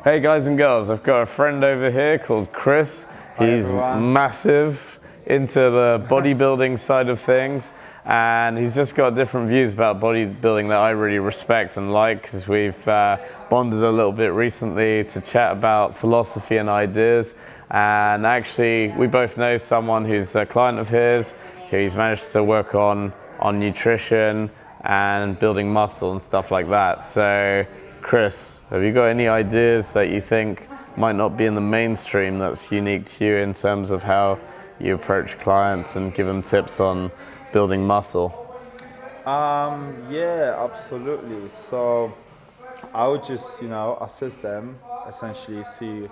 Hey guys and girls, I've got a friend over here called Kris. He's massive into the bodybuilding side of things, and he's just got different views about bodybuilding that I really respect and like, because we've bonded a little bit recently to chat about philosophy and ideas. And actually, we both know someone who's a client of his, who he's managed to work on nutrition and building muscle and stuff like that. So, Kris, have you got any ideas that you think might not be in the mainstream that's unique to you in terms of how you approach clients and give them tips on building muscle? Yeah, absolutely. So I would just, assess them, essentially see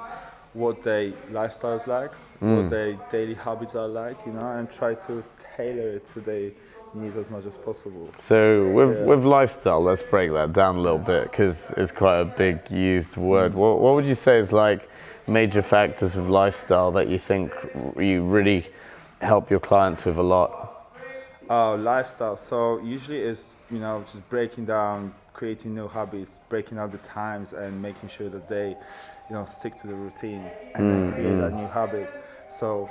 what their lifestyle is like, what their daily habits are like, and try to tailor it to their needs as much as possible. So with lifestyle, let's break that down a little bit, because it's quite a big used word. What would you say is like major factors of lifestyle that you think you really help your clients with a lot? Lifestyle. So usually it's, just breaking down, creating new habits, breaking out the times and making sure that they, stick to the routine and then create that new habit. So,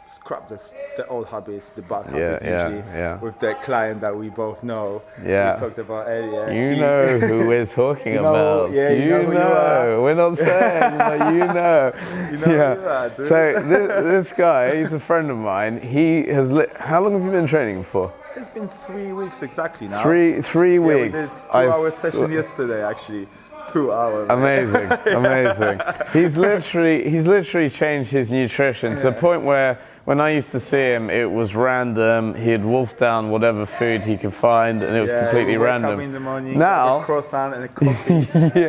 scrap the old habits, the bad habits usually with the client that we both know. Yeah. We talked about earlier. You know who we're talking about. Yeah, you know who you are. We're not saying, but you know. You know who you are, dude. So this guy, he's a friend of mine. He has how long have you been training for? It's been 3 weeks exactly now. Three weeks. We did 2-hour session yesterday actually. 2 hours. Amazing, amazing. He's literally changed his nutrition to the point where when I used to see him, it was random. He'd wolf down whatever food he could find, and it was completely random. Up in the morning, now, a croissant and a coffee,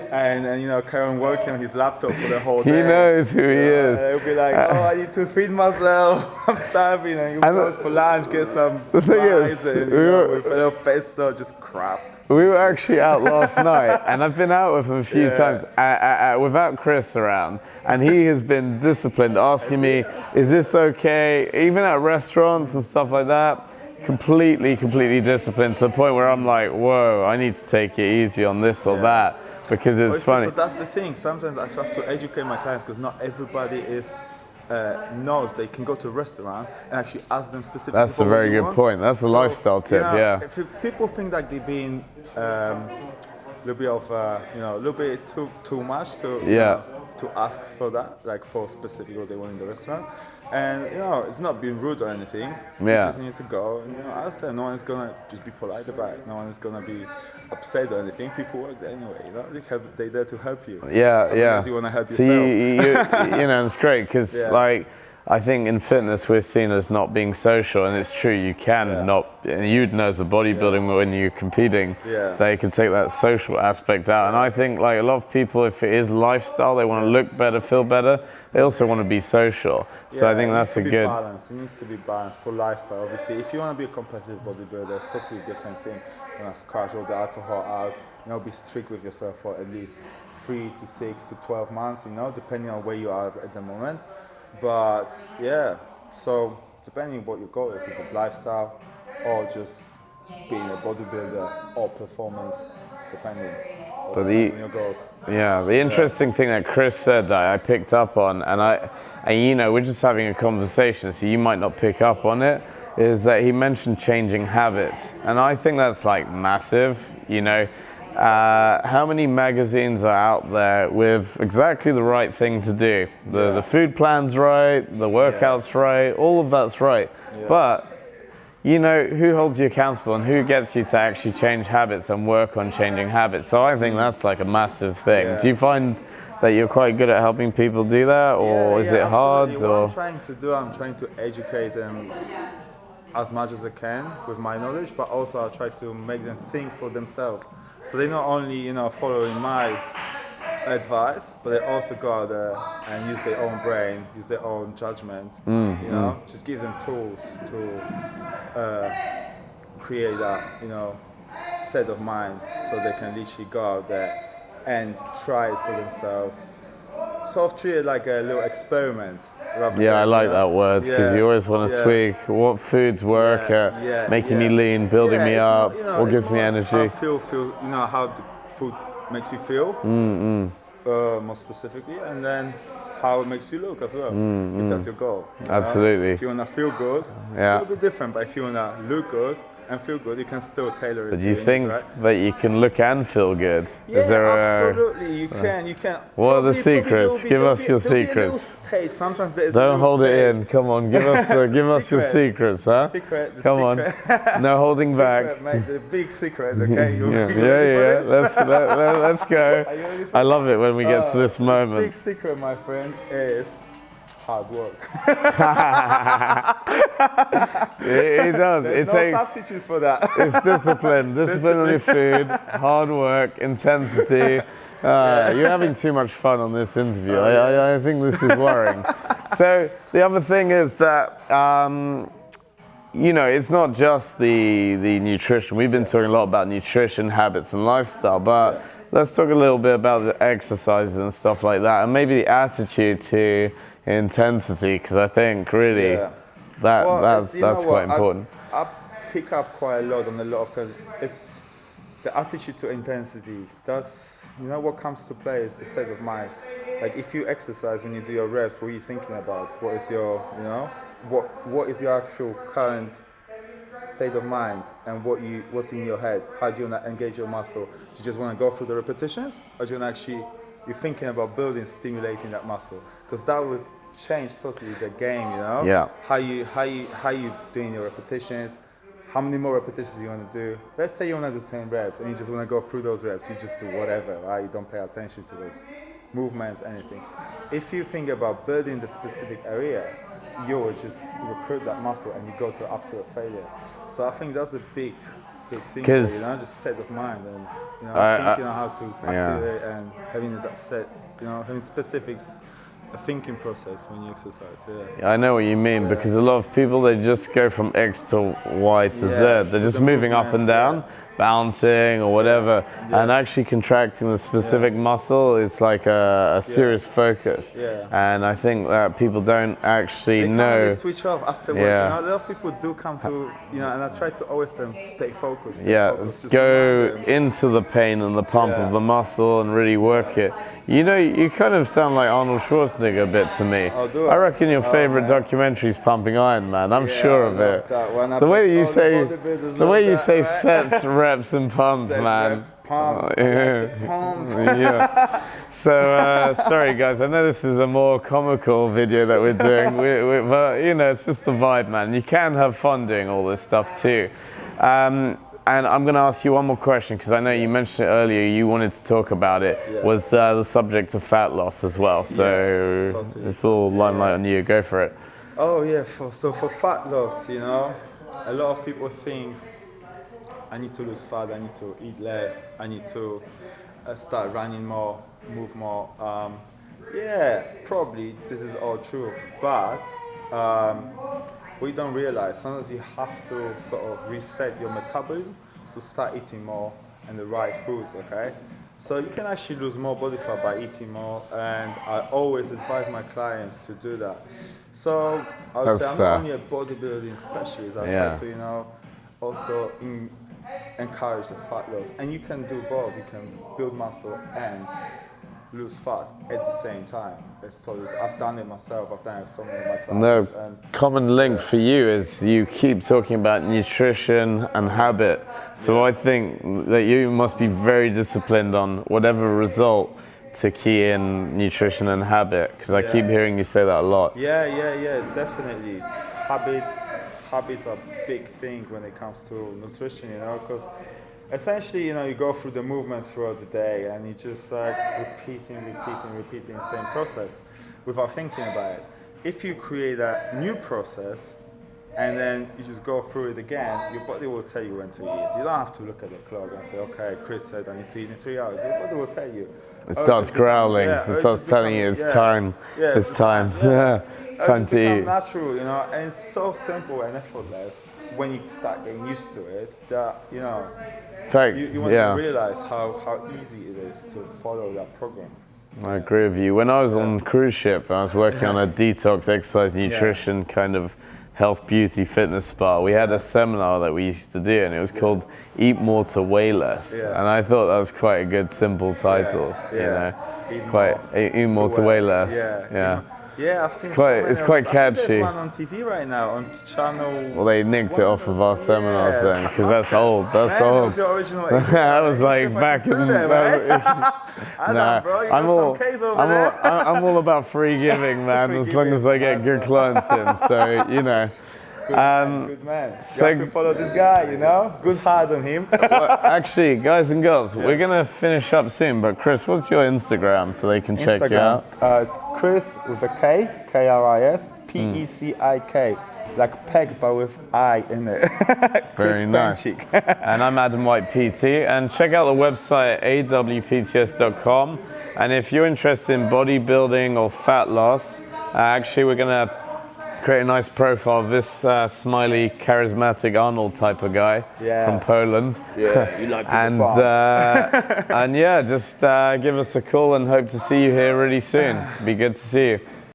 and carry on working on his laptop for the whole day. He knows who he is. He'll be like, I need to feed myself. I'm starving, and you go for lunch, get some fries, and with a little pesto, just crap. We were actually out last night, and I've been out with him a few times without Kris around, and he has been disciplined, asking me, is this okay? Even at restaurants and stuff like that, completely disciplined to the point where I'm like, whoa, I need to take it easy on this or that, because it's funny. So that's the thing, sometimes I just have to educate my clients, because not everybody knows they can go to a restaurant and actually ask them specifically. That's a very good point. That's a lifestyle tip, If people think that they're being a little bit too much to ask for that, like for specific what they want in the restaurant. And it's not being rude or anything. You just need to go and ask them. No one is gonna just be polite about it. No one is gonna be upset or anything. People work there anyway. They're there to help you. As you want to help yourself. So it's great because I think in fitness we're seen as not being social, and it's true, you can not, and you'd know as a bodybuilding when you're competing, they can take that social aspect out. And I think like a lot of people, if it is lifestyle, they want to look better, feel better, they also want to be social. So I think that's a good balance. It needs to be balanced for lifestyle. Obviously, if you want to be a competitive bodybuilder, it's a totally different thing. You want to scratch all the alcohol out, be strict with yourself for at least 3 to 6 to 12 months, depending on where you are at the moment. But so depending on what your goal is, if it's lifestyle or just being a bodybuilder or performance, depending on your goals. The interesting thing that Kris said that I picked up on, and we're just having a conversation, so you might not pick up on it, is that he mentioned changing habits, and I think that's like massive. How many magazines are out there with exactly the right thing to do? The food plan's right, the workout's right, all of that's right. But, who holds you accountable and who gets you to actually change habits and work on changing habits? So I think that's like a massive thing. Do you find that you're quite good at helping people do that, or is it hard? What I'm trying to do, I'm trying to educate them as much as I can with my knowledge, but also I try to make them think for themselves. So they're not only, following my advice, but they also go out there and use their own brain, use their own judgment. Just give them tools to create that, set of minds, so they can literally go out there and try it for themselves. Sort of treat it like a little experiment. I like that word, because you always want to tweak what foods work at making me lean, building me up, what gives me energy. How the food makes you feel. more specifically, and then how it makes you look as well, if that's your goal. You know? Absolutely. If you want to feel good, Yeah. it's a bit different, but if you want to look good and feel good, you can still tailor it But to do you your think needs, right? that you can look and feel good? Yeah, Is there absolutely. You can. What are the Probably secrets? Give us your there'll be a little secrets. stage. Sometimes there's Don't hold it in. Come on, give us your secrets, huh? The Come on, no holding back. secret, mate, the big secret. Okay, you Yeah, you ready for yeah. this? Let's go. Are you ready for I love it when we get to this The moment. big secret, my friend, is hard work. It does. There's It no takes. substitutes for that. It's discipline. Discipline on your food, hard work, intensity. You're having too much fun on this interview. I think this is worrying. So the other thing is that, you know, it's not just the nutrition. We've been talking a lot about nutrition, habits, and lifestyle, but let's talk a little bit about the exercises and stuff like that, and maybe the attitude to intensity, because I think really that's quite important. I pick up quite a lot on a lot of, because it's the attitude to intensity. That's, you know, what comes to play is the state of mind. Like if you exercise, when you do your reps, what are you thinking about? What is your, you know, what is your actual current state of mind, and what's in your head? How do you want to engage your muscle? Do you just want to go through the repetitions, or do you want to actually, you're thinking about building, stimulating that muscle? Because that would change totally the game, you know? Yeah. How you doing your repetitions, how many more repetitions you want to do. Let's say you want to do 10 reps and you just want to go through those reps, you just do whatever, right? You don't pay attention to those movements, anything. If you think about building the specific area, you will just recruit that muscle and you go to absolute failure. So I think that's a big thing, there, you know, just set of mind, and you know, thinking on how to activate and having that set, you know, having specifics, a thinking process when you exercise. Yeah. I know what you mean, because a lot of people, they just go from X to Y to Z. They're just moving up and down, bouncing or whatever, and actually contracting the specific muscle is like a serious focus. And I think that people don't actually they know. Can't really switch off after work. You know, a lot of people do come to, you know, and I try to always tell them, stay focused. Just go into the pain and the pump of the muscle and really work it. You know, you kind of sound like Arnold Schwarzenegger a bit to me. Oh, I reckon your favorite documentary is Pumping Iron Man. I'm sure of it. The way you say sets, reps, and pump, man. Reps, pump. So sorry guys, I know this is a more comical video that we're doing, but you know, it's just the vibe, man. You can have fun doing all this stuff too. And I'm going to ask you one more question, because I know you mentioned it earlier, you wanted to talk about it, was the subject of fat loss as well. So totally. It's all limelight on you, go for it. Oh yeah, so for fat loss, you know, a lot of people think, I need to lose fat, I need to eat less, I need to start running more, move more. Yeah, probably this is all true, but we don't realize sometimes you have to sort of reset your metabolism, so start eating more and the right foods, okay? So you can actually lose more body fat by eating more, and I always advise my clients to do that. So I would say I'm not only a bodybuilding specialist, I try to, you know, also encourage the fat loss. And you can do both, you can build muscle and lose fat at the same time. It's totally, I've done it myself, I've done it with so many of my clients. The common link for you is you keep talking about nutrition and habit. So I think that you must be very disciplined on whatever result to key in nutrition and habit, because I keep hearing you say that a lot. Yeah, definitely. Habits are a big thing when it comes to nutrition, you know, because essentially, you know, you go through the movements throughout the day and you just like repeating the same process without thinking about it. If you create a new process and then you just go through it again, your body will tell you when to eat. You don't have to look at the clock and say, okay, Kris said I need to eat in 3 hours. Your body will tell you. It starts growling. It starts telling you it's time. It's time. It's time to eat. Natural, you know, and it's so simple and effortless when you start getting used to it that, you know, you want to realize how easy it is to follow that program. I agree with you. When I was on cruise ship, I was working on a detox, exercise, nutrition kind of health, beauty, fitness spa. We had a seminar that we used to do, and it was called Eat More to Weigh Less. And I thought that was quite a good, simple title, you know. eat more to weigh less. Yeah. Yeah, I've seen it's quite catchy. There's one on TV right now on channel. Well, they nicked it off of our seminars then, because that's old. That's Man, old. That was your original. That was like back in. Nah, bro, you I'm all about free giving, man. As long as I get good clients in. So you know. Good man. You have to follow this guy, you know? Good hard on him. Well, actually, guys and girls, we're going to finish up soon, but Kris, what's your Instagram so they can check you out? It's Kris with a K, K-R-I-S, P-E-C-I-K. Like peg, but with I in it. Very nice. And I'm Adam White PT. And check out the website, AWPTS.com. And if you're interested in bodybuilding or fat loss, actually, we're going to create a nice profile of this smiley, charismatic Arnold type of guy from Poland. Yeah, you like and yeah, just give us a call and hope to see you here really soon. Be good to see you.